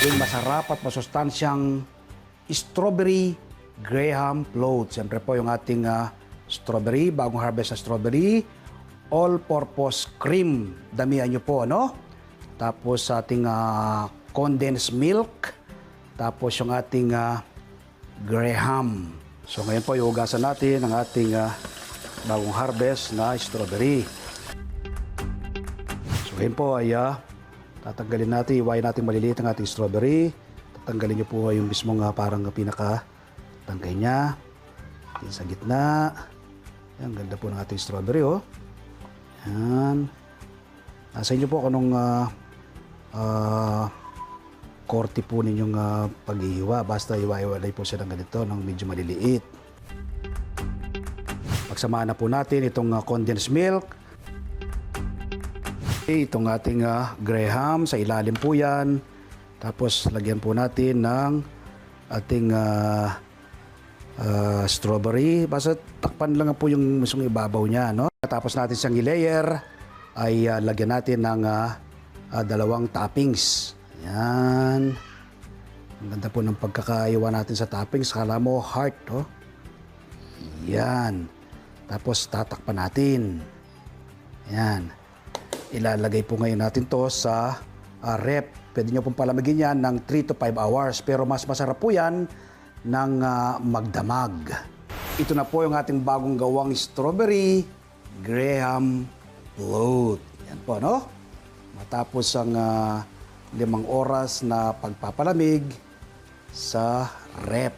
yung masarap at masustansyang strawberry Graham float. Siyempre po yung ating strawberry, bagong harvest na strawberry, all-purpose cream. Damihan nyo po, ano? Tapos ating condensed milk. Tapos yung ating Graham. So ngayon po, iugasan natin ang ating bagong harvest na strawberry. So ngayon po ay tatanggalin natin, iwain natin maliliit ang ating strawberry. Tatanggalin nyo po yung mismong parang pinaka-tangkay niya. Yan sa gitna. Yan, ganda po ng ating strawberry, oh. Yan. Nasa inyo po kung anong korte po ninyong pag-ihiwa. Basta iwa-iwalay po siya ng ganito, ng medyo maliliit. Pagsamahan na po natin itong condensed milk. Itong ating Graham, sa ilalim po yan. Tapos lagyan po natin ng ating strawberry. Basta takpan lang po yung mismong ibabaw niya, no? Tapos natin siyang i-layer, ay lagyan natin ng dalawang toppings. Yan. Ang ganda po ng pagkakaiwa natin sa toppings. Kala mo heart, oh. Yan. Tapos tatakpan natin. Yan. Ilalagay po ngayon natin to sa rep. Pwede nyo pong palamigin yan ng 3 to 5 hours. Pero mas masarap po yan ng magdamag. Ito na po yung ating bagong gawang strawberry Graham float. Yan po, no? Matapos ang 5 oras na pagpapalamig sa rep.